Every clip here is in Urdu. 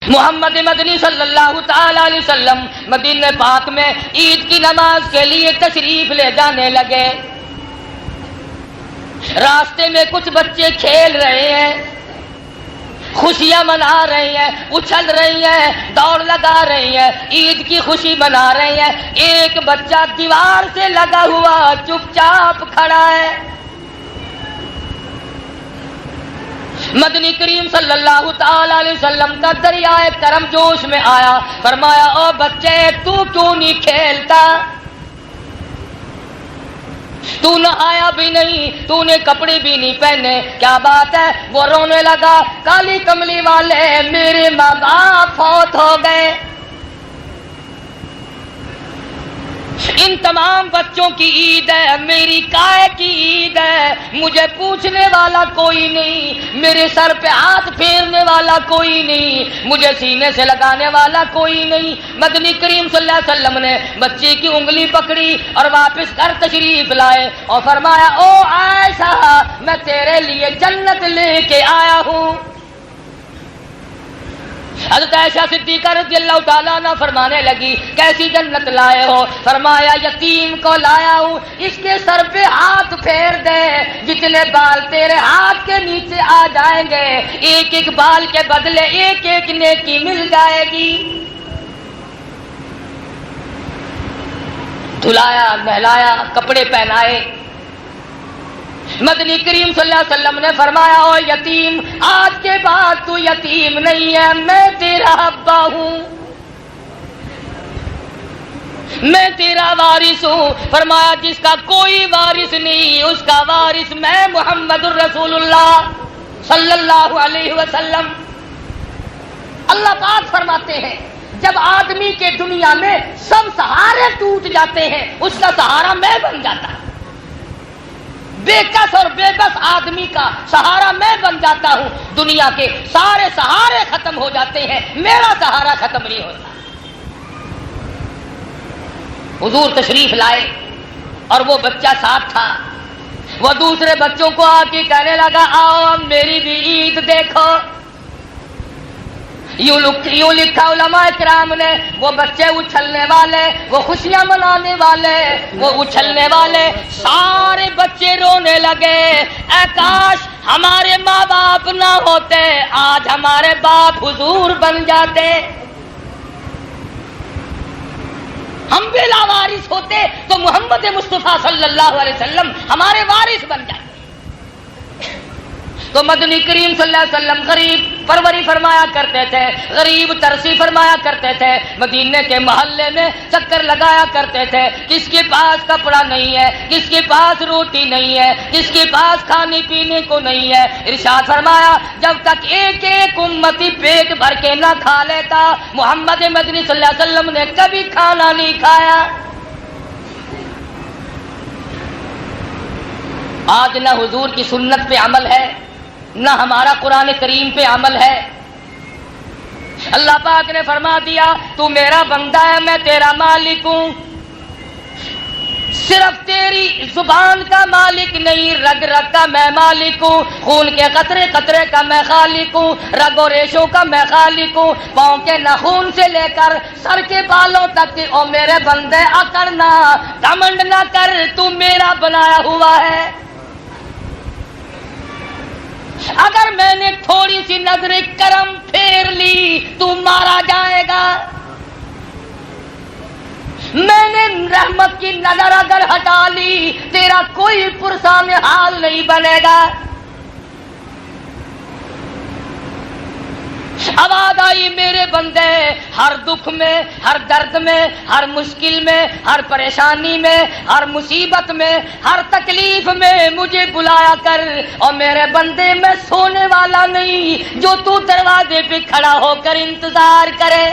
محمد مدنی صلی اللہ تعالی علیہ وسلم مدینہ پاک میں عید کی نماز کے لیے تشریف لے جانے لگے۔ راستے میں کچھ بچے کھیل رہے ہیں، خوشیاں منا رہی ہیں، اچھل رہی ہیں، دوڑ لگا رہی ہیں، عید کی خوشی منا رہی ہیں۔ ایک بچہ دیوار سے لگا ہوا چپ چاپ کھڑا ہے۔ مدنی کریم صلی اللہ تعالی علیہ وسلم کا دریائے کرم جوش میں آیا، فرمایا او بچے تو کیوں نہیں کھیلتا؟ تو نہایا بھی نہیں، تو نے کپڑے بھی نہیں پہنے، کیا بات ہے؟ وہ رونے لگا، کالی کملی والے میرے ماں باپ فوت ہو گئے۔ ان تمام بچوں کی عید ہے، میری کائے کی عید ہے، مجھے پوچھنے والا کوئی نہیں، میرے سر پہ ہاتھ پھیرنے والا کوئی نہیں، مجھے سینے سے لگانے والا کوئی نہیں۔ مدنی کریم صلی اللہ علیہ وسلم نے بچے کی انگلی پکڑی اور واپس گھر تشریف لائے اور فرمایا او عائشہ میں تیرے لیے جنت لے کے آیا ہوں۔ حضرت عائشہ صدیقہ رضی اللہ تعالیٰ عنہ فرمانے لگی کیسی جنت لائے ہو؟ فرمایا یتیم کو لایا ہوں، اس کے سر پہ ہاتھ پھیر دے، جتنے بال تیرے ہاتھ کے نیچے آ جائیں گے ایک ایک بال کے بدلے ایک ایک نیکی مل جائے گی۔ دھلایا، نہلایا، کپڑے پہنائے۔ مدنی کریم صلی اللہ علیہ وسلم نے فرمایا او یتیم آج کے بعد تو یتیم نہیں ہے، میں تیرا ابا ہوں، میں تیرا وارث ہوں۔ فرمایا جس کا کوئی وارث نہیں اس کا وارث میں محمد الرسول اللہ صلی اللہ علیہ وسلم۔ اللہ پاک فرماتے ہیں جب آدمی کے دنیا میں سب سہارے ٹوٹ جاتے ہیں اس کا سہارا میں بن جاتا ہوں، بے کس اور بے بس آدمی کا سہارا میں بن جاتا ہوں۔ دنیا کے سارے سہارے ختم ہو جاتے ہیں، میرا سہارا ختم نہیں ہوتا۔ حضور تشریف لائے اور وہ بچہ ساتھ تھا، وہ دوسرے بچوں کو آ کے کہنے لگا آؤ میری بھی عید دیکھو۔ یوں لکھا علماء کرام نے وہ بچے اچھلنے والے، وہ خوشیاں منانے والے، وہ اچھلنے والے، سارے بچے رونے لگے اے کاش ہمارے ماں باپ نہ ہوتے، آج ہمارے باپ حضور بن جاتے، ہم بھی لاوارث ہوتے تو محمد مصطفیٰ صلی اللہ علیہ وسلم ہمارے وارث بن جاتے۔ تو مدنی کریم صلی اللہ علیہ وسلم غریب پروری فرمایا کرتے تھے، غریب ترسی فرمایا کرتے تھے، مدینے کے محلے میں چکر لگایا کرتے تھے، کس کے پاس کپڑا نہیں ہے، کس کے پاس روٹی نہیں ہے، کس کے پاس کھانے پینے کو نہیں ہے۔ ارشاد فرمایا جب تک ایک ایک امتی پیٹ بھر کے نہ کھا لیتا محمد مدنی صلی اللہ علیہ وسلم نے کبھی کھانا نہیں کھایا۔ آج نہ حضور کی سنت پہ عمل ہے نہ ہمارا قرآن کریم پہ عمل ہے۔ اللہ پاک نے فرما دیا تو میرا بندہ ہے میں تیرا مالک ہوں، صرف تیری زبان کا مالک نہیں رگ رگ کا میں مالک ہوں، خون کے قطرے قطرے کا میں خالق ہوں، رگ و ریشوں کا میں خالق ہوں، پاؤں کے ناخون سے لے کر سر کے بالوں تک او میرے بندے اکڑنا گھمنڈ نہ کر تو میرا بنایا ہوا ہے۔ اگر میں نے تھوڑی سی نظر کرم پھیر لی تو مارا جائے گا، میں نے رحمت کی نظر اگر ہٹا لی تیرا کوئی پرسان حال نہیں بنے گا۔ آواز آئی میرے بندے ہر دکھ میں، ہر درد میں، ہر مشکل میں، ہر پریشانی میں، ہر مصیبت میں، ہر تکلیف میں مجھے بلایا کر، اور میرے بندے میں سونے والا نہیں جو تو دروازے پہ کھڑا ہو کر انتظار کرے۔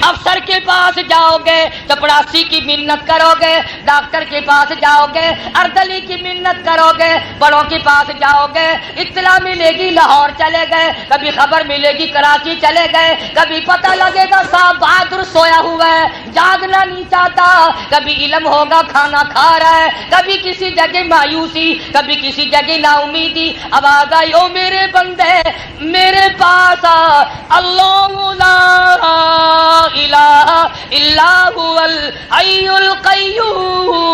افسر کے پاس جاؤ گے چپڑاسی کی منت کرو گے، ڈاکٹر کے پاس جاؤ گے اردلی کی منت کرو گے، بڑوں کے پاس جاؤ گے اطلاع ملے گی لاہور چلے گئے، کبھی خبر ملے گی کراچی چلے گئے، کبھی پتہ لگے گا صاحب بہادر سویا ہوا ہے جاگنا نہیں چاہتا، کبھی علم ہوگا کھانا کھا رہا ہے، کبھی کسی جگہ مایوسی، کبھی کسی جگہ نا امیدی۔ آواز آئی او میرے بندے میرے پاس خلاصہ اللہ لا الہ الا هو الحی القیوم.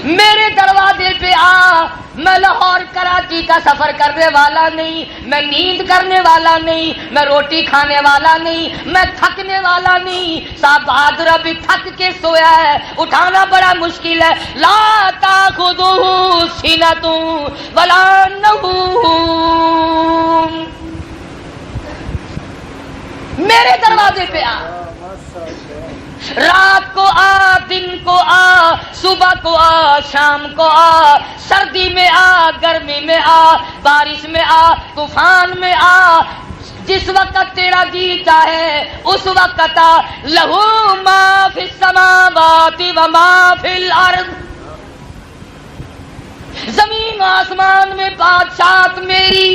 میرے دروازے پہ آ. میں لاہور کراچی کا سفر کرنے والا نہیں, میں نیند کرنے والا نہیں, میں روٹی کھانے والا نہیں, میں تھکنے والا نہیں. صاحب بہادر ابھی تھک کے سویا ہے, اٹھانا بڑا مشکل ہے. لا تاخذہ سنۃ ولا نوم. میرے دروازے پہ آ. رات کو آ, دن کو آ, صبح کو آ, شام کو آ, سردی میں آ, گرمی میں آ, بارش میں آ, طوفان میں آ. جس وقت تیرا جی چاہے اس وقت آ. لہو ما فی السماوات و ما فی الارض. زمین آسمان میں بادشاہت میری.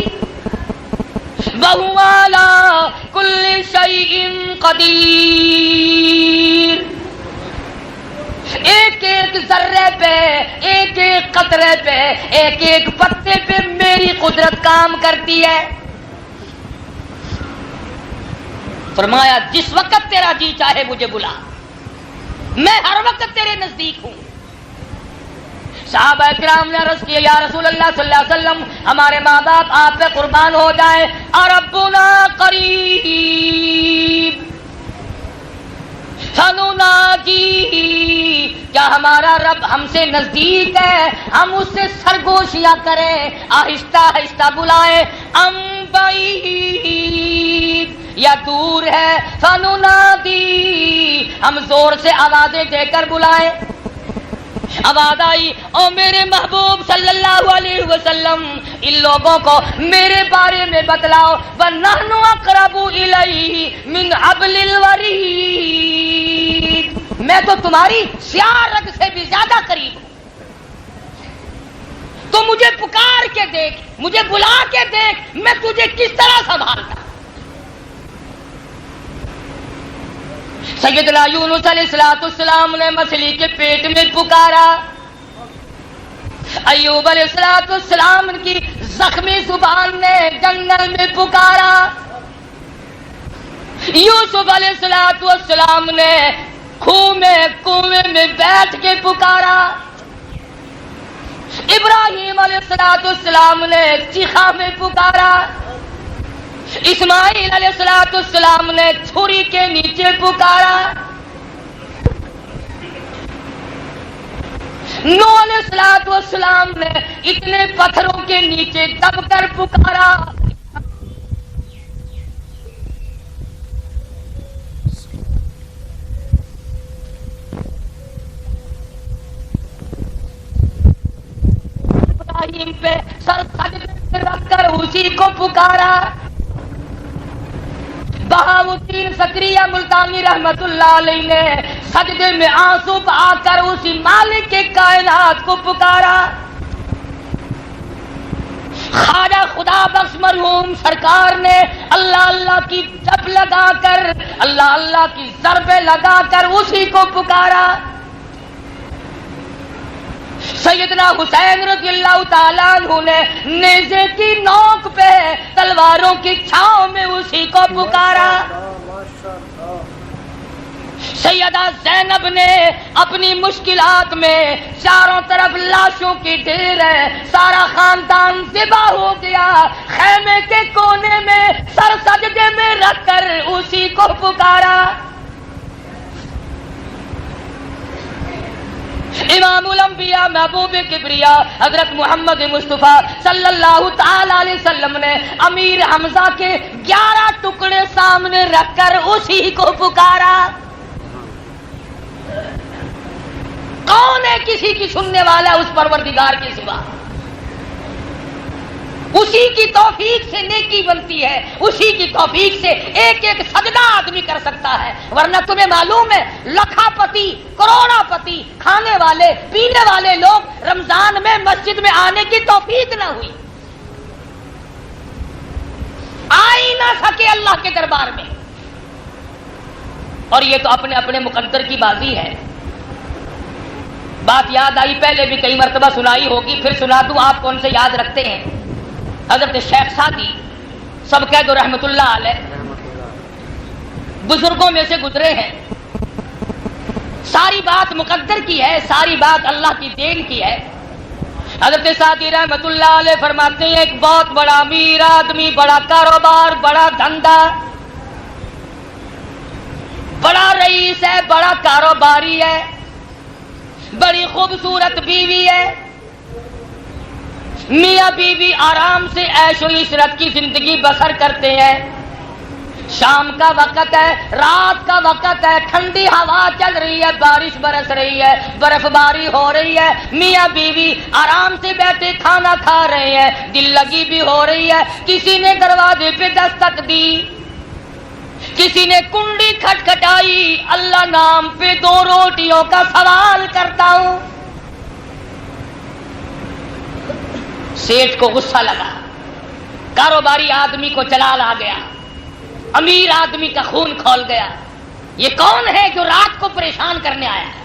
وَهُوَ عَلَى كُلِّ شَيْءٍ قَدِيرٌ. ایک ایک ذرے پہ, ایک ایک قطرے پہ, ایک ایک پتے پہ میری قدرت کام کرتی ہے. فرمایا جس وقت تیرا جی چاہے مجھے بلا, میں ہر وقت تیرے نزدیک ہوں. صحابہ کرام نے عرض کیا یا رسول اللہ صلی اللہ علیہ وسلم ہمارے ماں باپ آپ پہ قربان ہو جائیں, ربنا قریب فنناجی. کیا ہمارا رب ہم سے نزدیک ہے, ہم اس سے سرگوشیاں کریں, آہستہ آہستہ بلائیں. ام بعید یا دور ہے, فننادی ہم زور سے آوازیں دے کر بلائیں. آواز آئی او میرے محبوب صلی اللہ علیہ وسلم ان لوگوں کو میرے بارے میں بتلاؤ. وَنَحْنُ أَقْرَبُ إِلَيْهِ مِنْ حَبْلِ الْوَرِيدِ. میں تو تمہاری سیاہ رگ سے بھی زیادہ قریب ہوں. تو مجھے پکار کے دیکھ, مجھے بلا کے دیکھ, میں تجھے کس طرح سنبھالتا. سیدنا یونس علیہ السلام نے مچھلی کے پیٹ میں پکارا. ایوب علیہ السلام کی زخمی زبان نے جنگل میں پکارا. یوسف علیہ السلام نے کنویں میں بیٹھ کے پکارا. ابراہیم علیہ السلام نے چیخا میں پکارا. اسماعیل علیہ السلام نے چھری کے نیچے پکارا. نوح علیہ السلام نے اتنے پتھروں کے نیچے دب کر پکارا. ابراہیم پہ سر سجدے رکھ کر اسی کو پکارا. بہاؤدین زکریا ملتانی رحمت اللہ علیہ نے سجدے میں آنسو بہا کر اسی مالک کے کائنات کو پکارا. خواجہ خدا بخش مرحوم سرکار نے اللہ اللہ کی جپ لگا کر, اللہ اللہ کی ضربیں لگا کر اسی کو پکارا. سیدنا حسین رضی اللہ تعالیٰ عنہ نے نیزے کی نوک پہ تلواروں کی چھاؤں میں اسی کو پکارا. سیدہ زینب نے اپنی مشکلات میں چاروں طرف لاشوں کی ڈھیر ہے, سارا خاندان ذبح ہو گیا, خیمے کے کونے میں سر سجدے میں رکھ کر اسی کو پکارا. امام الانبیاء محبوب کبریا حضرت محمد مصطفیٰ صلی اللہ تعالی علیہ وسلم نے امیر حمزہ کے 11 ٹکڑے سامنے رکھ کر اسی کو پکارا. کون ہے کسی کی سننے والا اس پروردگار کے سوا؟ اسی کی توفیق سے نیکی بنتی ہے, اسی کی توفیق سے ایک ایک سجدہ آدمی کر سکتا ہے. ورنہ تمہیں معلوم ہے لکھا پتی کروڑا پتی کھانے والے پینے والے لوگ رمضان میں مسجد میں آنے کی توفیق نہ ہوئی, آ ہی نہ سکے اللہ کے دربار میں. اور یہ تو اپنے اپنے مقدر کی بازی ہے. بات یاد آئی, پہلے بھی کئی مرتبہ سنائی ہوگی, پھر سنا دوں, آپ کون سے یاد رکھتے ہیں. حضرت شیخ سعدی سب کہہ دو رحمت اللہ علیہ بزرگوں میں سے گزرے ہیں. ساری بات مقدر کی ہے, ساری بات اللہ کی دین کی ہے. حضرت سعدی رحمت اللہ علیہ فرماتے ہیں ایک بہت بڑا امیر آدمی, بڑا کاروبار, بڑا دھندا, بڑا رئیس ہے, بڑا کاروباری ہے, بڑی خوبصورت بیوی ہے. میاں بیوی آرام سے عیش و عشرت کی زندگی بسر کرتے ہیں. شام کا وقت ہے, رات کا وقت ہے, ٹھنڈی ہوا چل رہی ہے, بارش برس رہی ہے, برف باری ہو رہی ہے. میاں بیوی آرام سے بیٹھے کھانا کھا رہے ہیں, دل لگی بھی ہو رہی ہے. کسی نے دروازے پہ دستک دی, کسی نے کنڈی کھٹکھٹائی. اللہ نام پہ 2 روٹیوں کا سوال کرتا ہوں. سیٹھ کو غصہ لگا, کاروباری آدمی کو جلال آ گیا, امیر آدمی کا خون کھول گیا. یہ کون ہے جو رات کو پریشان کرنے آیا ہے؟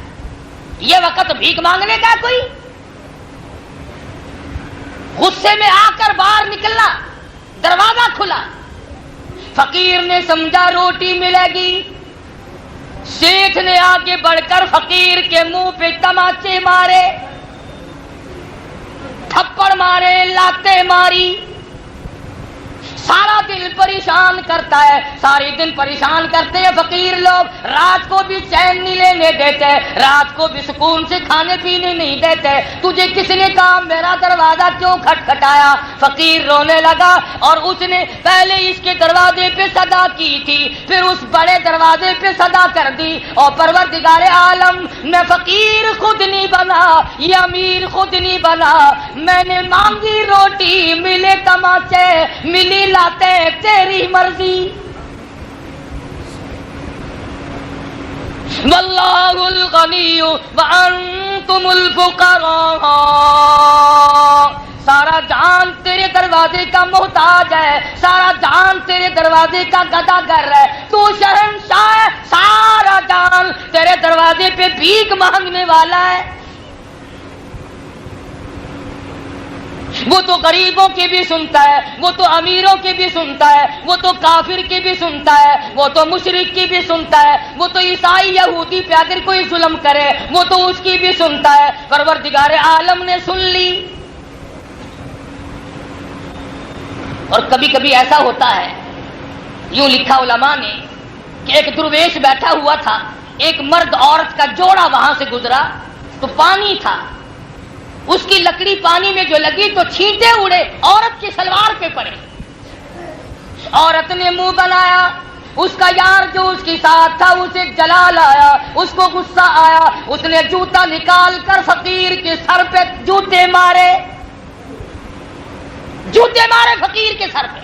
یہ وقت بھیک مانگنے کا کوئی؟ غصے میں آ کر باہر نکلنا, دروازہ کھلا. فقیر نے سمجھا روٹی ملے گی. سیٹھ نے آگے بڑھ کر فقیر کے منہ پہ تماچے مارے, تھپڑ مارے, لاتے ماری. سارا دن پریشان کرتا ہے, سارے دن پریشان کرتے ہیں فقیر لوگ. رات کو بھی چین نہیں لینے دیتے, رات کو بھی سکون سے کھانے پینے نہیں دیتے. تجھے کس نے کہا میرا دروازہ کیوں کھٹکھٹایا؟ فقیر رونے لگا اور اس نے پہلے اس کے دروازے پہ صدا کی تھی, پھر اس بڑے دروازے پہ صدا کر دی. اور پروردگار عالم, میں فقیر خود نہیں بنا, یہ امیر خود نہیں بنا, میں نے مانگی روٹی, ملے تماچے, ملی لاتے, تیری مرضی. واللہ الغنی وانتم الفقراء. سارا جہان تیرے دروازے کا محتاج ہے, سارا جہان تیرے دروازے کا گداگر ہے. تو شہنشاہ ہے, سارا جہان تیرے دروازے پہ بھیک مانگنے والا ہے. وہ تو غریبوں کی بھی سنتا ہے, وہ تو امیروں کی بھی سنتا ہے, وہ تو کافر کی بھی سنتا ہے, وہ تو مشرک کی بھی سنتا ہے, وہ تو عیسائی یہودی پہ اگر کوئی ظلم کرے وہ تو اس کی بھی سنتا ہے. پروردگار عالم نے سن لی. اور کبھی کبھی ایسا ہوتا ہے, یوں لکھا علماء نے کہ ایک درویش بیٹھا ہوا تھا, ایک مرد عورت کا جوڑا وہاں سے گزرا تو پانی تھا, اس کی لکڑی پانی میں جو لگی تو چھینٹے اڑے, عورت کی سلوار پہ پڑے. عورت نے منہ بنایا, اس کا یار جو اس کے ساتھ تھا اسے جلال آیا, اس کو غصہ آیا, اس نے جوتا نکال کر فقیر کے سر پہ جوتے مارے, جوتے مارے فقیر کے سر پہ.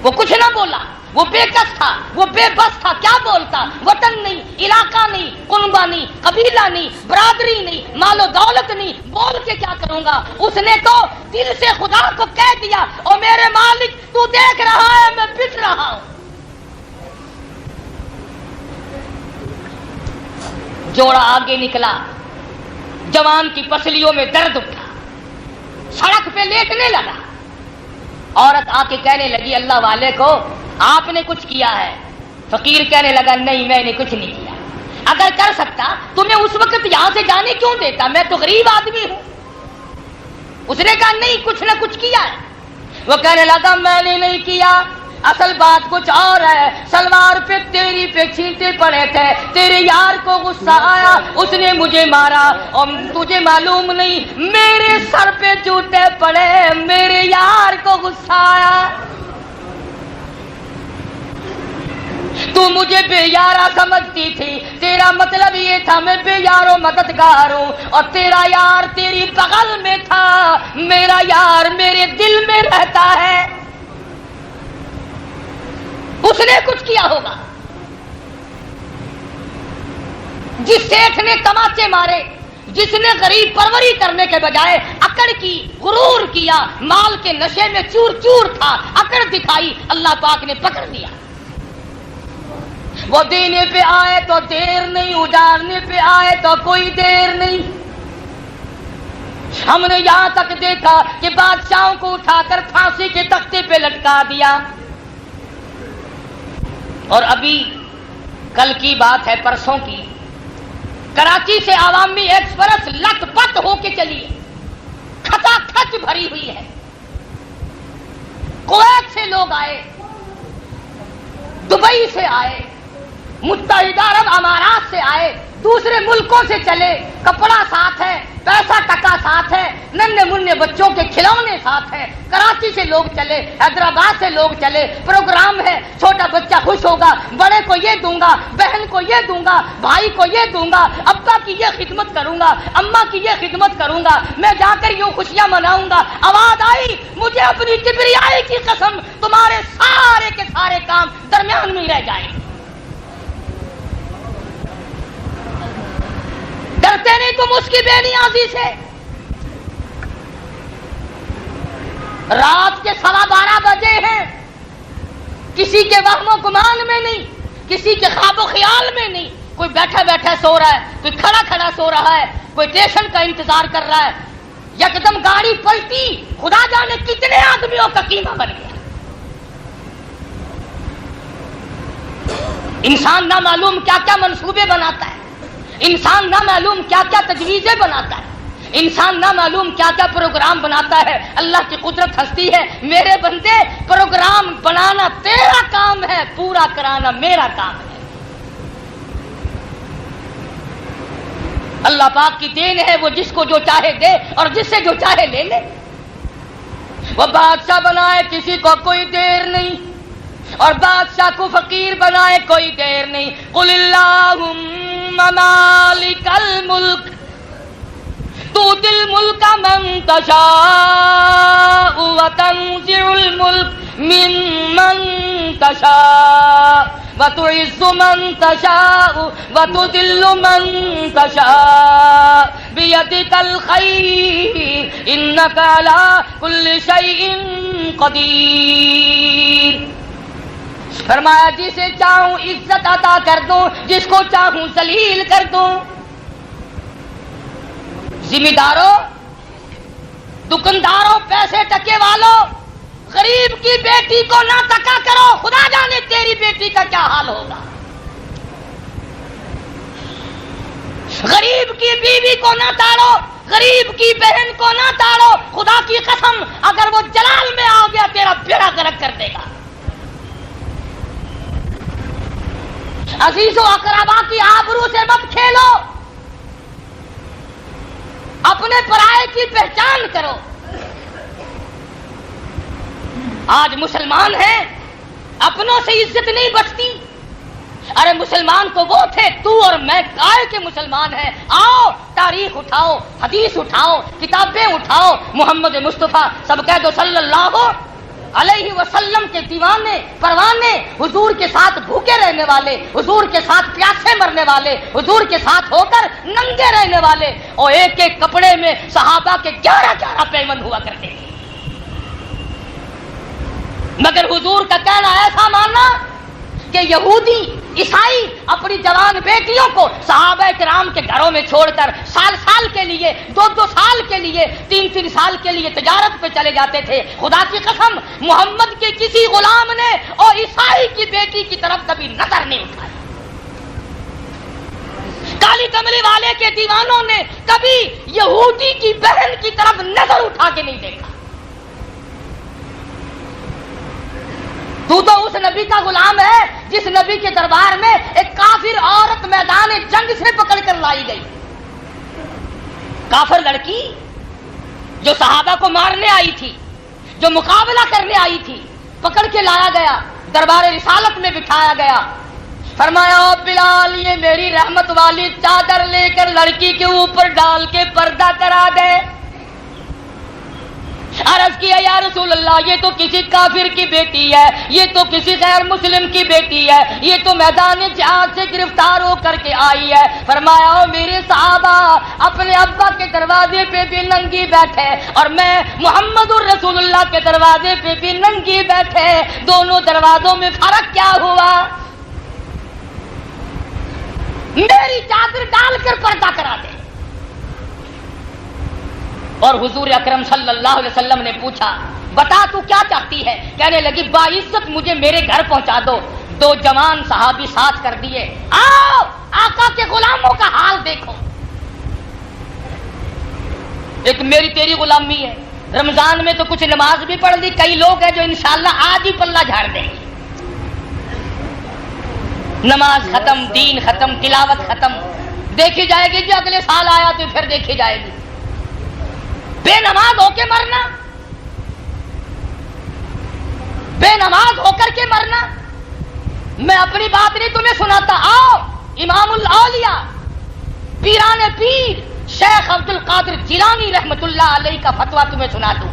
وہ کچھ نہ بولا, وہ بے کس تھا, وہ بے بس تھا. کیا بولتا؟ وطن نہیں, علاقہ نہیں, کنبہ نہیں, قبیلہ نہیں, برادری نہیں, مال و دولت نہیں, بول کے کیا کروں گا. اس نے تو دل سے خدا کو کہہ دیا, اور میرے مالک تو دیکھ رہا ہے میں پٹ رہا ہوں. جوڑا آگے نکلا, جوان کی پسلیوں میں درد اٹھا, سڑک پہ لیٹنے لگا. عورت آ کے کہنے لگی اللہ والے کو آپ نے کچھ کیا ہے؟ فقیر کہنے لگا نہیں میں نے کچھ نہیں کیا, اگر کر سکتا تو میں اس وقت یہاں سے جانے کیوں دیتا, میں تو غریب آدمی ہوں. اس نے کہا نہیں کچھ نہ کچھ کیا ہے. وہ کہنے لگا میں نے نہیں کیا, اصل بات کچھ اور ہے. سلوار پہ تیری پہ چھینٹے پڑے تھے, تیرے یار کو غصہ آیا, اس نے مجھے مارا, اور تجھے معلوم نہیں میرے سر پہ جوتے پڑے, میرے یار کو غصہ آیا. تو مجھے بے یارہ سمجھتی تھی, تیرا مطلب یہ تھا میں بے یار و مددگار ہوں, اور تیرا یار تیری بغل میں تھا, میرا یار میرے دل میں رہتا ہے. اس نے کچھ کیا ہوگا. جس سیٹھ نے تماچے مارے, جس نے غریب پروری کرنے کے بجائے اکڑ کی, غرور کیا, مال کے نشے میں چور چور تھا, اکڑ دکھائی, اللہ پاک نے پکڑ لیا. وہ دینے پہ آئے تو دیر نہیں, اجارنے پہ آئے تو کوئی دیر نہیں. ہم نے یہاں تک دیکھا کہ بادشاہوں کو اٹھا کر پھانسی کے تختے پہ لٹکا دیا. اور ابھی کل کی بات ہے، پرسوں کی، کراچی سے عوامی ایکسپریس لٹ پٹ ہو کے چلی ہے، کھچا کھچ بھری ہوئی ہے. کویت سے لوگ آئے، دبئی سے آئے، متحدہ عرب امارات سے آئے، دوسرے ملکوں سے چلے، کپڑا ساتھ ہے، پیسہ ٹکا ساتھ ہے، ننھے منھے بچوں کے کھلونے ساتھ ہیں. کراچی سے لوگ چلے، حیدرآباد سے لوگ چلے، پروگرام ہے، چھوٹا بچہ خوش ہوگا، بڑے کو یہ دوں گا، بہن کو یہ دوں گا، بھائی کو یہ دوں گا، ابا کی یہ خدمت کروں گا، اماں کی یہ خدمت کروں گا، میں جا کر یوں خوشیاں مناؤں گا. آواز آئی، مجھے اپنی کبریائی کی قسم، تمہارے سارے کے سارے کام درمیان میں ہی رہ جائیں. ڈرتے نہیں تم اس کی بے نیازی سے؟ رات کے 12:15 بجے ہیں، کسی کے وہم و گمان میں نہیں، کسی کے خواب و خیال میں نہیں. کوئی بیٹھا بیٹھا سو رہا ہے، کوئی کھڑا کھڑا سو رہا ہے، کوئی اسٹیشن کا انتظار کر رہا ہے. یکدم گاڑی پلٹی، خدا جانے کتنے آدمیوں کا قیمہ بن گیا. انسان نہ معلوم کیا کیا منصوبے بناتا ہے، انسان نہ معلوم کیا کیا تجویزیں بناتا ہے، انسان نہ معلوم کیا کیا پروگرام بناتا ہے. اللہ کی قدرت ہستی ہے، میرے بندے پروگرام بنانا تیرا کام ہے، پورا کرانا میرا کام ہے. اللہ پاک کی دین ہے، وہ جس کو جو چاہے دے اور جس سے جو چاہے لے لے. وہ بادشاہ بنائے کسی کو کوئی دیر نہیں، اور بادشاہ کو فقیر بنائے کوئی دیر نہیں. قل اللہم مالک الملک تؤتی الملک من تشاء وتنزع الملک ممن تشاء وتعز من تشاء وتذل من تشاء بیدک الخیر انک علی کل شیء قدیر. فرمایا جسے چاہوں عزت عطا کر دوں، جس کو چاہوں ذلیل کر دوں. ذمہ داروں، دکانداروں، پیسے ٹکے والوں، غریب کی بیٹی کو نہ تکا کرو، خدا جانے تیری بیٹی کا کیا حال ہوگا. غریب کی بیوی کو نہ تاڑو، غریب کی بہن کو نہ تاڑو، خدا کی قسم اگر وہ جلال میں آ گیا تیرا بیڑا غرق کر دے گا. عزیز و اقربا کی آبرو سے مت کھیلو، اپنے پرائے کی پہچان کرو. آج مسلمان ہیں، اپنوں سے عزت نہیں بچتی. ارے مسلمان تو وہ تھے، تو اور میں کائے کے مسلمان ہیں. آؤ تاریخ اٹھاؤ، حدیث اٹھاؤ، کتابیں اٹھاؤ. محمد مصطفیٰ سب کہہ دو صلی اللہ علیہ وسلم کے دیوانے پروانے، حضور کے ساتھ بھوکے رہنے والے، حضور کے ساتھ پیاسے مرنے والے، حضور کے ساتھ ہو کر ننگے رہنے والے، اور ایک ایک کپڑے میں صحابہ کے 11 پیمند ہوا کرتے تھے. مگر حضور کا کہنا ایسا ماننا کہ یہودی عیسائی اپنی جوان بیٹیوں کو صحابہ کرام کے گھروں میں چھوڑ کر سال سال کے لیے، 2 سال کے لیے، 3 سال کے لیے تجارت پہ چلے جاتے تھے. خدا کی قسم محمد کے کسی غلام نے اور عیسائی کی بیٹی کی طرف کبھی نظر نہیں اٹھائی. کالی کملی والے کے دیوانوں نے کبھی یہودی کی بہن کی طرف نظر اٹھا کے نہیں دیکھا. تو اس نبی کا غلام ہے جس نبی کے دربار میں ایک کافر عورت میدان جنگ سے پکڑ کر لائی گئی. کافر لڑکی جو صحابہ کو مارنے آئی تھی، جو مقابلہ کرنے آئی تھی، پکڑ کے لایا گیا، دربار رسالت میں بٹھایا گیا. فرمایا او بلال، یہ میری رحمت والی چادر لے کر لڑکی کے اوپر ڈال کے پردہ کرا دے. عرض کیا یا رسول اللہ، یہ تو کسی کافر کی بیٹی ہے، یہ تو کسی غیر مسلم کی بیٹی ہے، یہ تو میدان جہاد سے گرفتار ہو کر کے آئی ہے. فرمایا او میرے صحابہ، اپنے ابا کے دروازے پہ بھی ننگی بیٹھے اور میں محمد الرسول اللہ کے دروازے پہ بھی ننگی بیٹھے، دونوں دروازوں میں فرق کیا ہوا؟ میری چادر ڈال کر پردہ کرا دے. اور حضور اکرم صلی اللہ علیہ وسلم نے پوچھا بتا تو کیا چاہتی ہے؟ کہنے لگی باعزت مجھے میرے گھر پہنچا دو۔ دو جوان صحابی ساتھ کر دیے، آؤ آقا کے غلاموں کا حال دیکھو۔ ایک میری تیری غلامی ہے، رمضان میں تو کچھ نماز بھی پڑھ لی، کئی لوگ ہیں جو انشاءاللہ آج ہی پلہ جھاڑ دیں گے۔ نماز ختم، دین ختم، تلاوت ختم، دیکھی جائے گی جو اگلے سال آیا تو پھر دیکھی جائے گی۔ بے نماز ہو کے مرنا، بے نماز ہو کر کے مرنا۔ میں اپنی بات نہیں تمہیں سناتا، آؤ امام الاولیاء پیران پیر شیخ عبد القادر جیلانی رحمت اللہ علیہ کا فتویٰ تمہیں سنا دوں،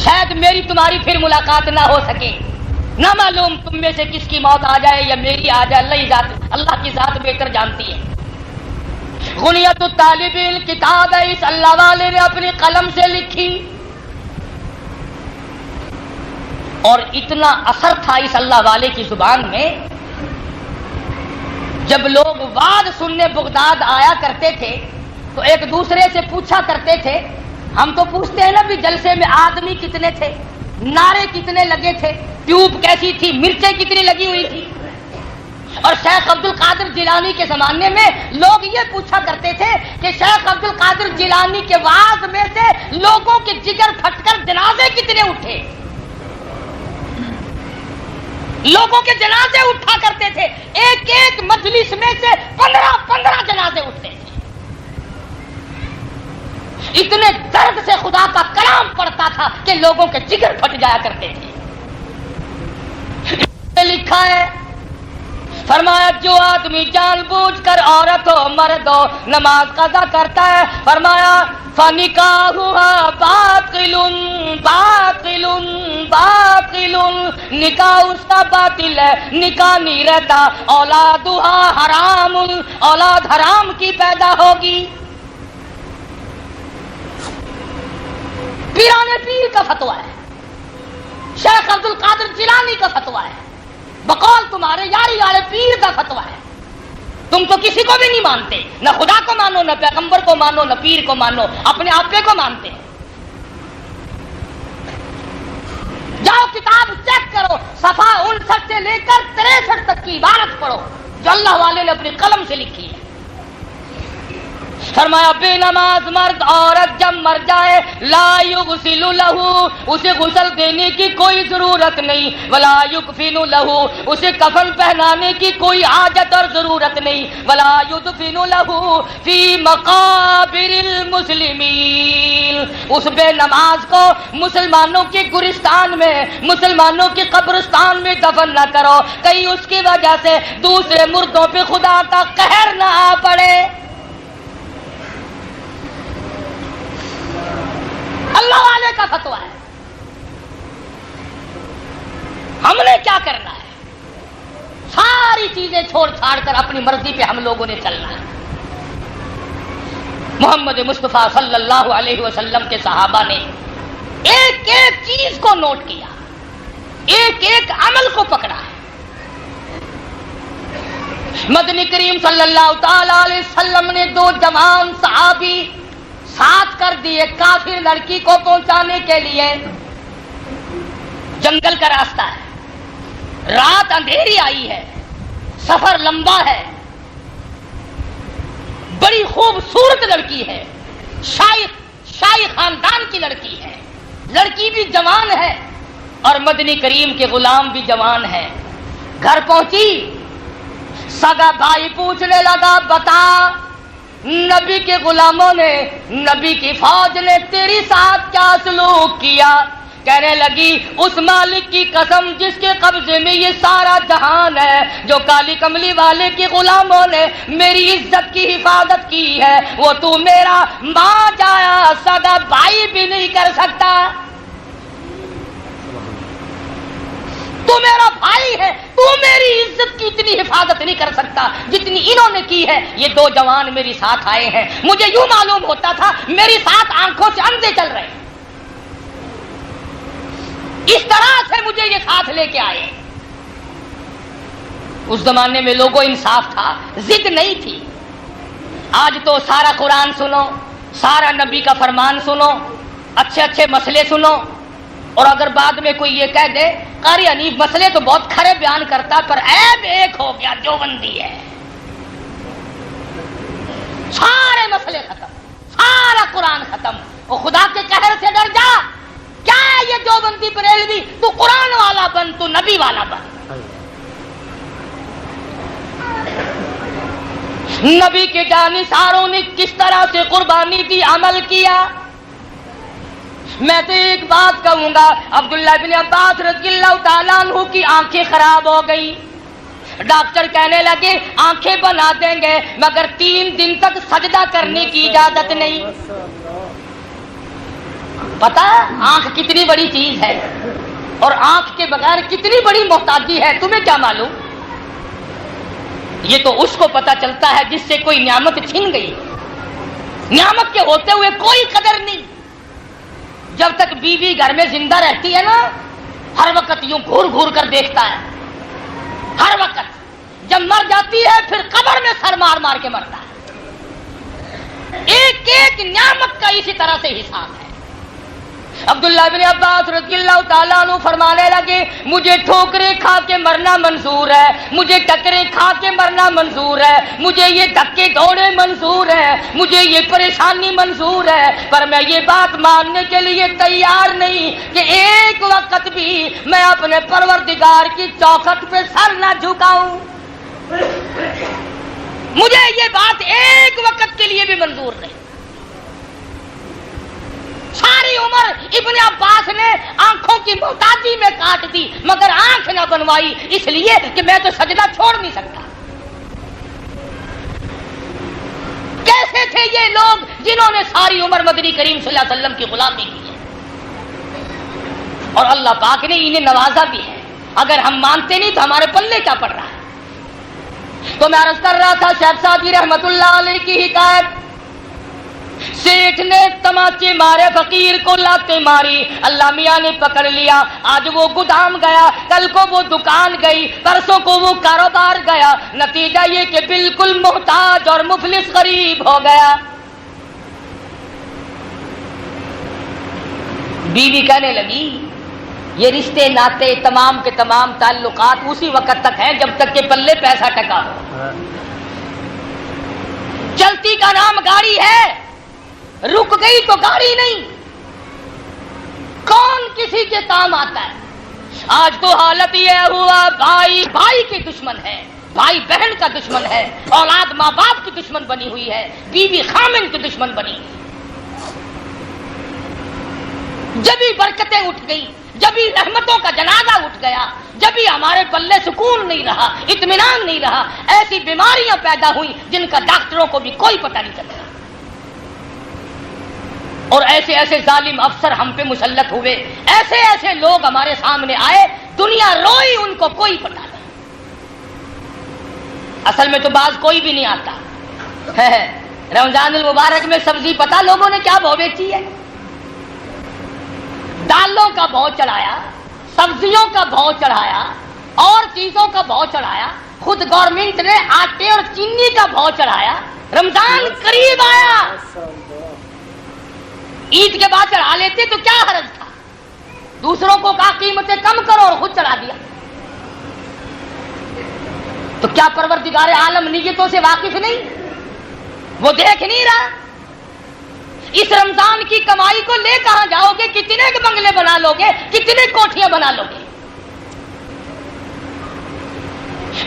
شاید میری تمہاری پھر ملاقات نہ ہو سکے، نہ معلوم تم میں سے کس کی موت آ جائے یا میری آ جائے، اللہ کی ذات بہتر جانتی ہے۔ غنیت الطالب کتاب ہے، اس اللہ والے نے اپنی قلم سے لکھی، اور اتنا اثر تھا اس اللہ والے کی زبان میں، جب لوگ وعظ سننے بغداد آیا کرتے تھے تو ایک دوسرے سے پوچھا کرتے تھے، ہم تو پوچھتے ہیں نا بھی جلسے میں آدمی کتنے تھے، نعرے کتنے لگے تھے، ٹیوب کیسی تھی، مرچیں کتنی لگی ہوئی تھی۔ اور شیخ عبد القادر جیلانی کے زمانے میں لوگ یہ پوچھا کرتے تھے کہ شیخ عبد القادر جیلانی کے وعظ میں سے لوگوں کے جگر پھٹ کر جنازے کتنے اٹھے، لوگوں کے جنازے اٹھا کرتے تھے، ایک ایک مجلس میں سے 15 جنازے اٹھتے تھے۔ اتنے درد سے خدا کا کلام پڑھتا تھا کہ لوگوں کے جگر پھٹ جایا کرتے تھے۔ لکھا ہے، فرمایا جو آدمی جان بوجھ کر عورت ہو مرد ہو نماز قضا کرتا ہے، فرمایا فنکاحها باطل باطل باطل، نکاح اس کا باطل ہے، نکاح نہیں رہتا، اولادها حرام، اولاد حرام کی پیدا ہوگی۔ پیران پیر کا فتویٰ ہے، شیخ عبد القادر جیلانی کا فتویٰ ہے، بقول تمہارے یاری والے پیر کا فتویٰ ہے۔ تم تو کسی کو بھی نہیں مانتے، نہ خدا کو مانو، نہ پیغمبر کو مانو، نہ پیر کو مانو، اپنے آپے کو مانتے ہیں۔ جاؤ کتاب چیک کرو، صفحہ 59 سے لے کر 63 تک کی عبارت پڑھو جو اللہ والے نے اپنی قلم سے لکھی ہے۔ فرمایا بے نماز مرد عورت جب مر جائے لا یغسل لہ، اسے غسل دینے کی کوئی ضرورت نہیں، ولا یکفن لہ، اسے کفن پہنانے کی کوئی حاجت اور ضرورت نہیں، ولا یدفن لہ فی مقابر المسلمین، اس بے نماز کو مسلمانوں کے گورستان میں، مسلمانوں کے قبرستان میں دفن نہ کرو، کہیں اس کی وجہ سے دوسرے مردوں پہ خدا کا قہر نہ آ پڑے۔ اللہ والے کا فتویٰ ہے، ہم نے کیا کرنا ہے؟ ساری چیزیں چھوڑ چھاڑ کر اپنی مرضی پہ ہم لوگوں نے چلنا ہے۔ محمد مصطفیٰ صلی اللہ علیہ وسلم کے صحابہ نے ایک ایک چیز کو نوٹ کیا، ایک ایک عمل کو پکڑا ہے۔ مدنی کریم صلی اللہ تعالی علیہ وسلم نے 2 جوان صحابی ساتھ کر دیے کافر لڑکی کو پہنچانے کے لیے۔ جنگل کا راستہ ہے، رات اندھیری آئی ہے، سفر لمبا ہے، بڑی خوبصورت لڑکی ہے، شاہی خاندان کی لڑکی ہے، لڑکی بھی جوان ہے اور مدنی کریم کے غلام بھی جوان ہے۔ گھر پہنچی، سگا بھائی پوچھنے لگا بتا نبی کے غلاموں نے، نبی کی فوج نے تیری ساتھ کیا سلوک کیا؟ کہنے لگی اس مالک کی قسم جس کے قبضے میں یہ سارا جہان ہے، جو کالی کملی والے کے غلاموں نے میری عزت کی حفاظت کی ہے، وہ تو میرا ماں جایا سگا بھائی بھی نہیں کر سکتا، تو میرا بھائی ہے، تو میری عزت کی اتنی حفاظت نہیں کر سکتا جتنی انہوں نے کی ہے۔ یہ 2 جوان میری ساتھ آئے ہیں، مجھے یوں معلوم ہوتا تھا میری ساتھ آنکھوں سے اندھے چل رہے ہیں، اس طرح سے مجھے یہ ساتھ لے کے آئے۔ اس زمانے میں لوگوں انصاف تھا، ضد نہیں تھی۔ آج تو سارا قرآن سنو، سارا نبی کا فرمان سنو، اچھے اچھے مسئلے سنو، اور اگر بعد میں کوئی یہ کہہ دے قاری حنیف مسئلے تو بہت کھرے بیان کرتا پر عیب ایک ہو گیا، دیوبندی ہے، سارے مسئلے ختم، سارا قرآن ختم۔ اور خدا کے قہر سے ڈر جا، کیا ہے یہ دیوبندی بریلوی؟ تو قرآن والا بن، تو نبی والا بن۔ نبی کے جانثاروں نے کس طرح سے قربانی کی، عمل کیا۔ میں تو ایک بات کہوں گا، عبداللہ بن عباس رضی اللہ تعالیٰ عنہ کی آنکھیں خراب ہو گئی، ڈاکٹر کہنے لگے آنکھیں بنا دیں گے مگر 3 دن تک سجدہ کرنے کی اجازت نہیں۔ پتا آنکھ کتنی بڑی چیز ہے اور آنکھ کے بغیر کتنی بڑی محتاجی ہے، تمہیں کیا معلوم؟ یہ تو اس کو پتا چلتا ہے جس سے کوئی نعمت چھن گئی، نعمت کے ہوتے ہوئے کوئی قدر نہیں۔ جب تک بیوی گھر میں زندہ رہتی ہے نا، ہر وقت یوں گھور گھور کر دیکھتا ہے، ہر وقت۔ جب مر جاتی ہے پھر قبر میں سر مار مار کے مرتا ہے۔ ایک ایک نعمت کا اسی طرح سے حساب ہے۔ عبداللہ بن عباس رضی اللہ تعالیٰ عنہ فرمانے لگے مجھے ٹھوکریں کھا کے مرنا منظور ہے، مجھے ٹکریں کھا کے مرنا منظور ہے، مجھے یہ دھکے دوڑے منظور ہے، مجھے یہ پریشانی منظور ہے، پر میں یہ بات ماننے کے لیے تیار نہیں کہ ایک وقت بھی میں اپنے پروردگار کی چوکھٹ پہ سر نہ جھکاؤں۔ مجھے یہ بات ایک وقت کے لیے بھی منظور نہیں۔ ساری عمر ابن عباس نے آنکھوں کی محتاجی میں کاٹ دی مگر آنکھ نہ بنوائی، اس لیے کہ میں تو سجدہ چھوڑ نہیں سکتا۔ کیسے تھے یہ لوگ جنہوں نے ساری عمر مدنی کریم صلی اللہ علیہ وسلم کی غلامی کی ہے، اور اللہ پاک نے انہیں نوازا بھی ہے۔ اگر ہم مانتے نہیں تو ہمارے پلے کیا پڑ رہا ہے؟ تو میں عرض کر رہا تھا شیخ سعدی رحمت اللہ علیہ کی حکایت، سیٹھ نے تماچے مارے، فقیر کو لاتے ماری، اللہ میاں نے پکڑ لیا۔ آج وہ گودام گیا، کل کو وہ دکان گئی، پرسوں کو وہ کاروبار گیا، نتیجہ یہ کہ بالکل محتاج اور مفلس غریب ہو گیا۔ بیوی کہنے لگی یہ رشتے ناتے تمام کے تمام تعلقات اسی وقت تک ہیں جب تک کہ پلے پیسہ ٹکا ہو۔ چلتی کا نام گاڑی ہے، رک گئی تو گاڑی نہیں، کون کسی کے کام آتا ہے؟ آج تو حالت یہ ہوا بھائی بھائی کے دشمن ہے، بھائی بہن کا دشمن ہے، اولاد ماں باپ کی دشمن بنی ہوئی ہے، بیوی خامن کی دشمن بنی۔ جبھی برکتیں اٹھ گئی، جبھی رحمتوں کا جنازہ اٹھ گیا، جبھی ہمارے پلے سکون نہیں رہا، اطمینان نہیں رہا، ایسی بیماریاں پیدا ہوئی جن کا ڈاکٹروں کو بھی کوئی پتہ نہیں چلتا، اور ایسے ایسے ظالم افسر ہم پہ مسلط ہوئے، ایسے ایسے لوگ ہمارے سامنے آئے، دنیا روئی ان کو کوئی پتہ نہیں۔ اصل میں تو باز کوئی بھی نہیں آتا۔ رمضان المبارک میں سبزی پتہ لوگوں نے کیا بھاؤ بیچی ہے؟ دالوں کا بھاؤ چڑھایا، سبزیوں کا بھاؤ چڑھایا، اور چیزوں کا بھاؤ چڑھایا، خود گورنمنٹ نے آٹے اور چینی کا بھاؤ چڑھایا۔ رمضان قریب آیا، عید کے بعد چڑھا لیتے تو کیا حرج تھا؟ دوسروں کو کہا قیمتیں کم کرو اور خود چڑھا دیا۔ تو کیا پروردگار عالم نیتوں سے واقف نہیں؟ وہ دیکھ نہیں رہا؟ اس رمضان کی کمائی کو لے کہاں جاؤ گے؟ کتنے بنگلے بنا لو گے؟ کتنے کوٹھیاں بنا لو گے؟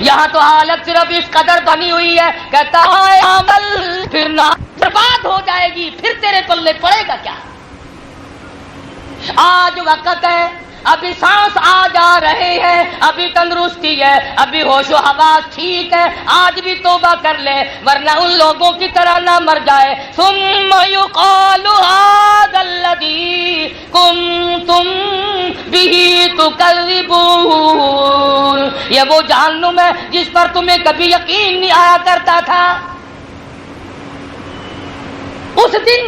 یہاں تو حالت صرف اس قدر بنی ہوئی ہے، کہتا ہے عمل پھر نہ برباد ہو جائے گی، پھر تیرے پلے پڑے گا کیا؟ آج وقت ہے، ابھی سانس آ جا رہے ہیں، ابھی تندرستی ہے، ابھی ہوش و حواس ٹھیک ہے، آج بھی توبہ کر لے ورنہ ان لوگوں کی طرح نہ مر جائے۔ ثم يقال هذا الذي كنتم به تكذبون، یہ وہ جہنم ہے جس پر تمہیں کبھی یقین نہیں آیا کرتا تھا۔ اس دن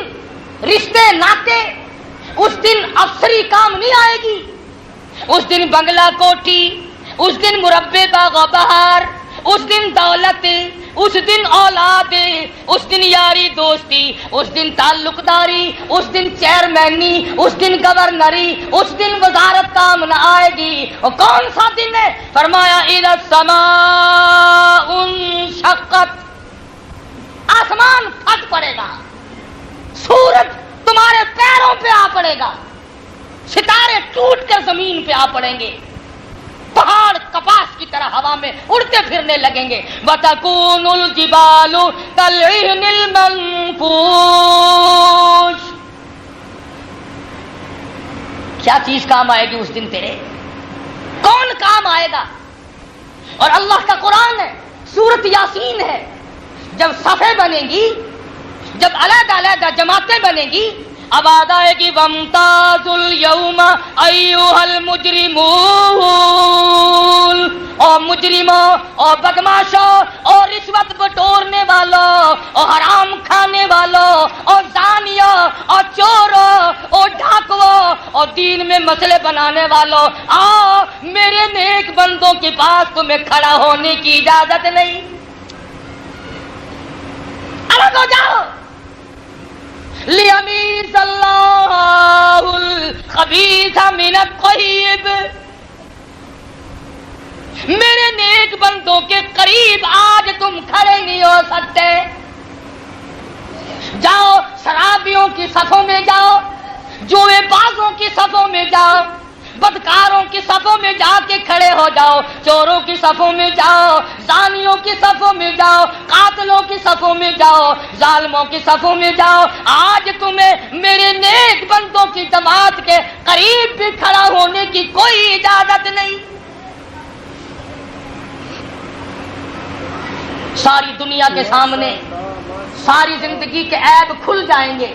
رشتے ناتے، اس دن افسری کام نہیں آئے گی، اس دن بنگلہ کوٹھی، اس دن مربع باغ و بہار، اس دن دولت، اس دن اولادیں، اس دن یاری دوستی، اس دن تعلق داری، اس دن چیئرمینی، اس دن گورنری، اس دن وزارت کام نہ آئے گی۔ اور کون سا دن ہے؟ فرمایا اذا السماء انشقت، آسمان پھٹ پڑے گا، سورج تمہارے پیروں پہ آ پڑے گا، ستارے ٹوٹ کر زمین پہ آ پڑیں گے، پہاڑ کپاس کی طرح ہوا میں اڑتے پھرنے لگیں گے۔ وَتَكُونُ الْجِبَالُ كَالْعِهْنِ الْمَنفُوشِ، کیا چیز کام آئے گی اس دن تیرے؟ کون کام آئے گا؟ اور اللہ کا قرآن ہے، سورت یاسین ہے، جب صفیں بنیں گی، جب علیحدہ علیحدہ جماعتیں بنیں گی، اب آد آئے گی وَامْتَازُوا الْيَوْمَ أَيُّهَا الْمُجْرِمُونَ، اور مجرموں اور بدماشوں اور رشوت بٹورنے والوں اور حرام کھانے والوں اور زانیوں اور چوروں اور ڈاکوؤں اور دین میں مسئلے بنانے والوں، آؤ میرے نیک بندوں کے پاس، تمہیں کھڑا ہونے کی اجازت نہیں، الگ ہو جاؤ۔ لِيَمِيزَ اللَّهُ الْخَبِيثَ مِنَ الطَّيِّبِ، میرے نیک بندوں کے قریب آج تم کھڑے نہیں ہو سکتے۔ جاؤ شرابیوں کی صفوں میں جاؤ، جوئے بازوں کی صفوں میں جاؤ، بدکاروں کی صفوں میں جا کے کھڑے ہو جاؤ، چوروں کی صفوں میں جاؤ، زانیوں کی صفوں میں جاؤ، قاتلوں کی صفوں میں جاؤ، ظالموں کی صفوں میں جاؤ۔ آج تمہیں میرے نیک بندوں کی جماعت کے قریب بھی کھڑا ہونے کی کوئی اجازت نہیں۔ ساری دنیا کے سامنے ساری زندگی کے عیب کھل جائیں گے،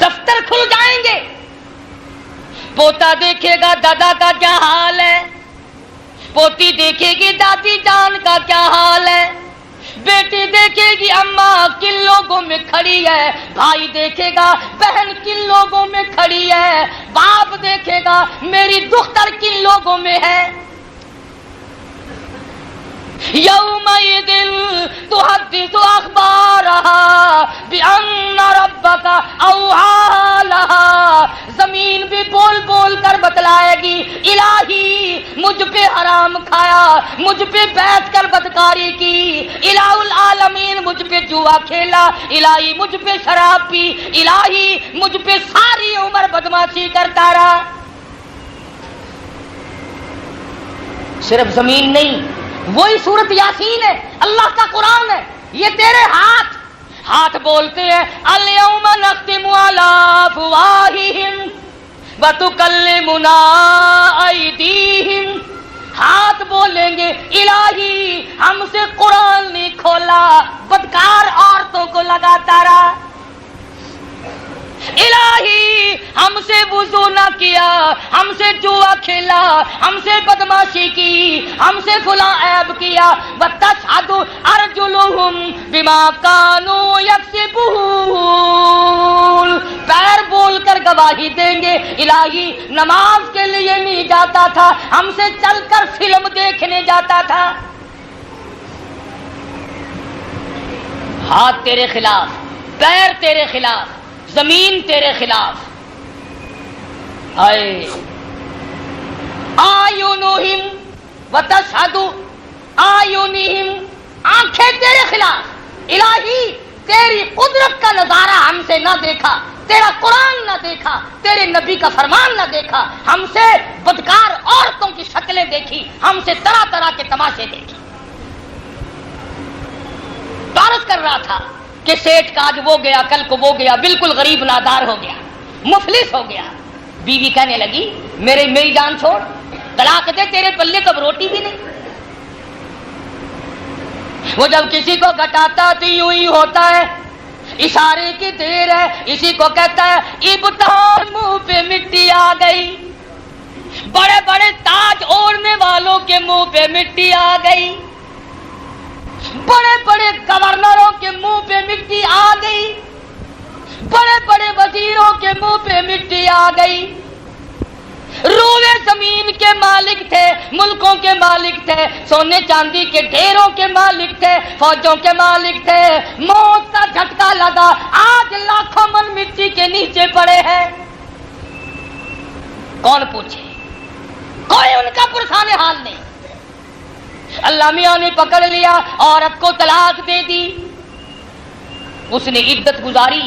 دفتر کھل جائیں گے۔ پوتا دیکھے گا دادا کا کیا حال ہے، پوتی دیکھے گی دادی جان کا کیا حال ہے، بیٹی دیکھے گی اماں کن لوگوں میں کھڑی ہے، بھائی دیکھے گا بہن کن لوگوں میں کھڑی ہے، باپ دیکھے گا میری دختر کن لوگوں میں ہے۔ یومئذ تحدث اخبارها بان ربک اوحی لها، زمین بھی بول بول کر بتلائے گی الہی مجھ پہ حرام کھایا، مجھ پہ بیٹھ کر بدکاری کی، الہ العالمین مجھ پہ جوا کھیلا، الہی مجھ پہ شراب پی، الہی مجھ پہ ساری عمر بدماشی کرتا رہا۔ صرف زمین نہیں، وہی سورت یاسین ہے، اللہ کا قرآن ہے، یہ تیرے ہاتھ بولتے ہیں الیوم نختم علی افواہہم وتکلمنا ایدیہم، ہاتھ بولیں گے الہی ہم سے قرآن نہیں کھولا، بدکار عورتوں کو لگاتا رہا، الہی ہم سے وضو نہ کیا، ہم سے جوا کھیلا، ہم سے بدماشی کی، ہم سے فلاں عیب کیا، وَتَشْهَدُ أَرْجُلُهُمْ بِمَا كَانُوا يَكْسِبُونَ، پیر بول کر گواہی دیں گے الہی نماز کے لیے نہیں جاتا تھا، ہم سے چل کر فلم دیکھنے جاتا تھا۔ ہاتھ تیرے خلاف، پیر تیرے خلاف، زمین تیرے خلاف۔ آئے آیونہم وتشہد آیونہم، آنکھیں تیرے خلاف، الہی تیری قدرت کا نظارہ ہم سے نہ دیکھا، تیرا قرآن نہ دیکھا، تیرے نبی کا فرمان نہ دیکھا، ہم سے بدکار عورتوں کی شکلیں دیکھی، ہم سے طرح طرح کے تماشے دیکھے۔ عرض کر رہا تھا کہ سیٹھ کا آج وہ گیا، کل کو وہ گیا، بالکل غریب نادار ہو گیا، مفلس ہو گیا۔ بیوی کہنے لگی میری جان چھوڑ، طلاق دے، تیرے پلے کب روٹی بھی نہیں۔ وہ جب کسی کو گٹاتا تو یوں ہی ہوتا ہے، اشارے کی دیر ہے، اسی کو کہتا ہے ابتار، منہ پہ مٹی آ گئی، بڑے بڑے تاج اوڑھنے والوں کے منہ پہ مٹی آ گئی، بڑے بڑے گورنروں کے منہ پہ مٹی آ گئی، بڑے بڑے وزیروں کے منہ پہ مٹی آ گئی، روئے زمین کے مالک تھے، ملکوں کے مالک تھے، سونے چاندی کے ڈھیروں کے مالک تھے، فوجوں کے مالک تھے، موت کا جھٹکا لگا، آج لاکھوں من مٹی کے نیچے پڑے ہیں، کون پوچھے؟ کوئی ان کا پرسان حال نہیں۔ اللہ میاں نے پکڑ لیا، عورت کو طلاق دے دی، اس نے عدت گزاری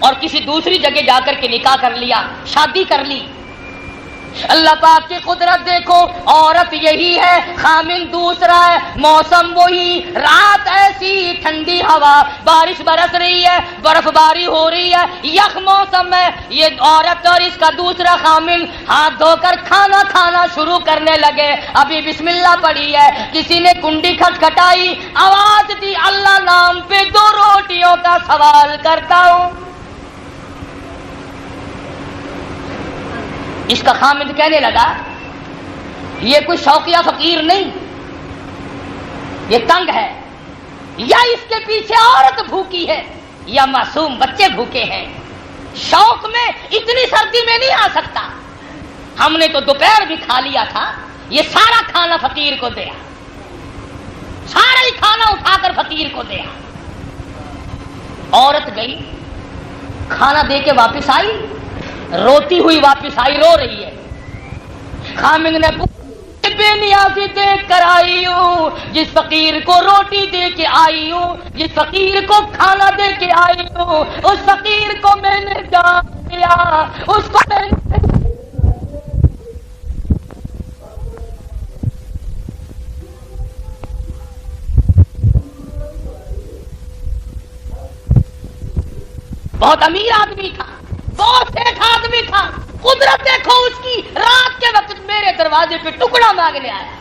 اور کسی دوسری جگہ جا کر کے نکاح کر لیا، شادی کر لی۔ اللہ پاک کی قدرت دیکھو، عورت یہی ہے، خامن دوسرا ہے، موسم وہی، رات ایسی ٹھنڈی ہوا، بارش برس رہی ہے، برف باری ہو رہی ہے، یخ موسم ہے، یہ عورت اور اس کا دوسرا خامن ہاتھ دھو کر کھانا کھانا شروع کرنے لگے، ابھی بسم اللہ پڑھی ہے، کسی نے کنڈی کھٹکھٹائی، آواز دی، اللہ نام پہ 2 روٹیوں کا سوال کرتا ہوں۔ اس کا خامد کہنے لگا یہ کوئی شوقیہ فقیر نہیں، یہ تنگ ہے، یا اس کے پیچھے عورت بھوکی ہے یا معصوم بچے بھوکے ہیں، شوق میں اتنی سردی میں نہیں آ سکتا، ہم نے تو دوپہر بھی کھا لیا تھا، یہ سارا کھانا فقیر کو دیا، سارا ہی کھانا اٹھا کر فقیر کو دیا۔ عورت گئی، کھانا دے کے واپس آئی، روتی ہوئی واپس آئی، رو رہی ہے۔ خامد نے بے نیازی دیکھ کر آئی ہوں، جس فقیر کو روٹی دے کے آئی ہوں، جس فقیر کو کھانا دے کے آئی ہوں، اس فقیر کو میں نے جان لیا، اس کو میں نے بہت امیر آدمی تھا، بہت نیک آدمی تھا، قدرت دیکھو اس کی، رات کے وقت میرے دروازے پہ ٹکڑا مانگنے آیا۔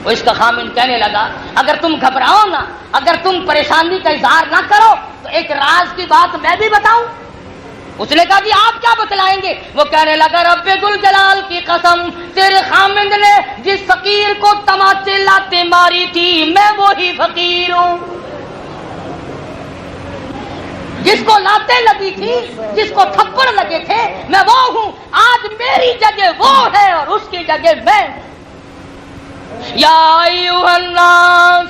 وہ اس کا خامن کہنے لگا اگر تم گھبراؤ نہ، اگر تم پریشانی کا اظہار نہ کرو تو ایک راز کی بات میں بھی بتاؤں۔ اس نے کہا جی آپ کیا بتلائیں گے؟ وہ کہنے لگا رب ذوالجلال کی قسم، تیرے خامند نے جس فقیر کو تماچے لاتے ماری تھی میں وہی فقیر ہوں، جس کو لاتیں لگی تھی، جس کو تھپڑ لگے تھے میں وہ ہوں، آج میری جگہ وہ ہے اور اس کی جگہ میں۔ یا ایھا الناس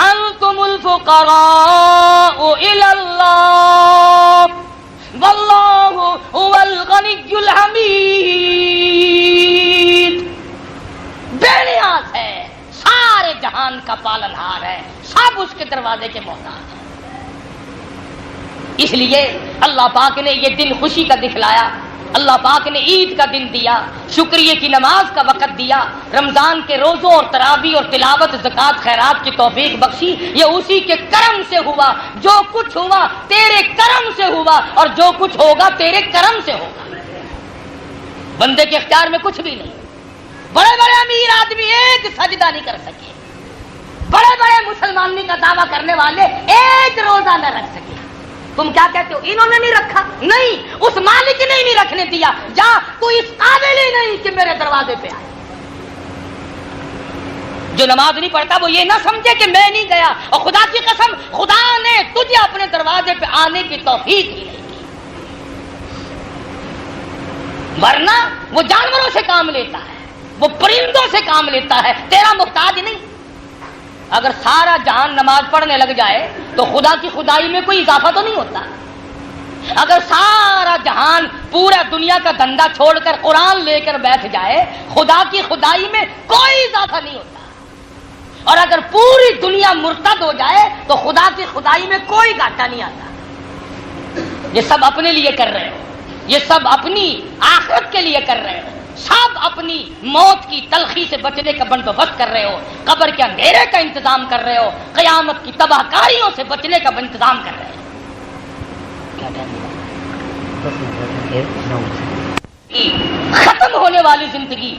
انتم الفقراء الی اللہ واللہ هو الغنی الحمید۔ بے نیاز ہے، سارے جہان کا پالنہار ہے، سب اس کے دروازے کے محتاج ہیں۔ اس لیے اللہ پاک نے یہ دن خوشی کا دکھلایا، اللہ پاک نے عید کا دن دیا، شکریہ کی نماز کا وقت دیا، رمضان کے روزوں اور تراویح اور تلاوت زکوٰۃ خیرات کی توفیق بخشی، یہ اسی کے کرم سے ہوا، جو کچھ ہوا تیرے کرم سے ہوا اور جو کچھ ہوگا تیرے کرم سے ہوگا، بندے کے اختیار میں کچھ بھی نہیں۔ بڑے بڑے امیر آدمی ایک سجدہ نہیں کر سکے، بڑے بڑے مسلمانی کا دعویٰ کرنے والے ایک روزہ نہ رکھ سکے، تم کیا کہتے ہو انہوں نے نہیں رکھا؟ نہیں، اس مالک نے نہیں رکھنے دیا، جا تو اس قابل ہی نہیں کہ میرے دروازے پہ آئے۔ جو نماز نہیں پڑھتا وہ یہ نہ سمجھے کہ میں نہیں گیا، اور خدا کی قسم خدا نے تجھے اپنے دروازے پہ آنے کی توفیق ہی نہیں کی، ورنہ وہ جانوروں سے کام لیتا ہے، وہ پرندوں سے کام لیتا ہے، تیرا محتاج نہیں۔ اگر سارا جہان نماز پڑھنے لگ جائے تو خدا کی خدائی میں کوئی اضافہ تو نہیں ہوتا، اگر سارا جہان پورا دنیا کا دھندا چھوڑ کر قرآن لے کر بیٹھ جائے خدا کی خدائی میں کوئی اضافہ نہیں ہوتا، اور اگر پوری دنیا مرتد ہو جائے تو خدا کی خدائی میں کوئی گھاٹا نہیں آتا۔ یہ سب اپنے لیے کر رہے ہو، یہ سب اپنی آخرت کے لیے کر رہے ہو، سب اپنی موت کی تلخی سے بچنے کا بندوبست کر رہے ہو، قبر کے اندھیرے کا انتظام کر رہے ہو، قیامت کی تباہ کاریوں سے بچنے کا انتظام کر رہے ہو۔ ختم ہونے والی زندگی،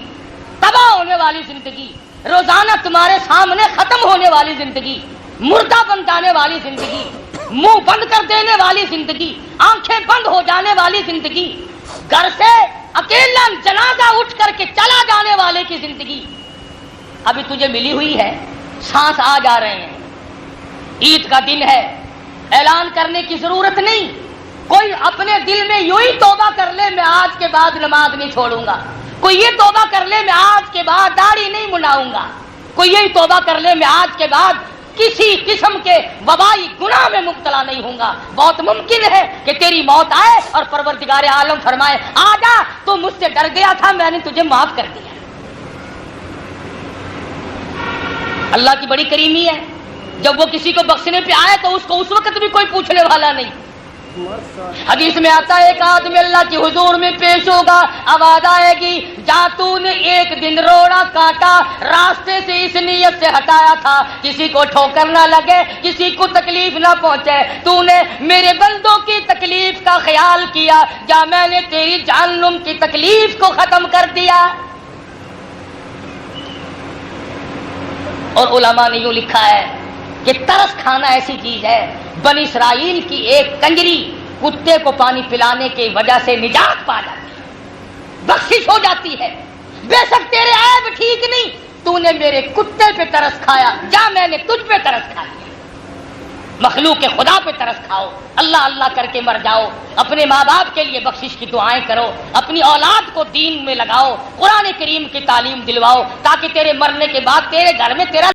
تباہ ہونے والی زندگی، روزانہ تمہارے سامنے ختم ہونے والی زندگی، مردہ بن جانے والی زندگی، منہ بند کر دینے والی زندگی، آنکھیں بند ہو جانے والی زندگی، گھر سے اکیلا جنازہ اٹھ کر کے چلا جانے والے کی زندگی ابھی تجھے ملی ہوئی ہے، سانس آ جا رہے ہیں، عید کا دن ہے، اعلان کرنے کی ضرورت نہیں، کوئی اپنے دل میں یوں ہی توبہ کر لے میں آج کے بعد نماز نہیں چھوڑوں گا، کوئی یہ توبہ کر لے میں آج کے بعد داڑھی نہیں منڈاؤں گا، کوئی یہی توبہ کر لے میں آج کے بعد کسی قسم کے وبائی گناہ میں مبتلا نہیں ہوں گا، بہت ممکن ہے کہ تیری موت آئے اور پروردگار عالم فرمائے آ جا، تو مجھ سے ڈر گیا تھا، میں نے تجھے معاف کر دیا۔ اللہ کی بڑی کریمی ہے، جب وہ کسی کو بخشنے پہ آئے تو اس کو اس وقت بھی کوئی پوچھنے والا نہیں۔ حدیث میں آتا ہے ایک آدمی اللہ کے حضور میں پیش ہوگا، آواز آئے گی جا تو نے ایک دن روڑا کاٹا، راستے سے اس نیت سے ہٹایا تھا کسی کو ٹھوکر نہ لگے، کسی کو تکلیف نہ پہنچے، تو نے میرے بندوں کی تکلیف کا خیال کیا، جا میں نے تیری جہنم کی تکلیف کو ختم کر دیا۔ اور علماء نے یوں لکھا ہے کہ ترس کھانا ایسی چیز ہے، بنی اسرائیل کی ایک کنجری کتے کو پانی پلانے کی وجہ سے نجات پا جاتی ہے، بخشش ہو جاتی ہے۔ بے شک تیرے عیب ٹھیک نہیں، تو نے میرے کتے پہ ترس کھایا، جا میں نے تجھ پہ ترس کھا لیا۔ مخلوق کے خدا پہ ترس کھاؤ، اللہ اللہ کر کے مر جاؤ، اپنے ماں باپ کے لیے بخشش کی دعائیں کرو، اپنی اولاد کو دین میں لگاؤ، قرآن کریم کی تعلیم دلواؤ، تاکہ تیرے مرنے کے بعد تیرے گھر میں تیرا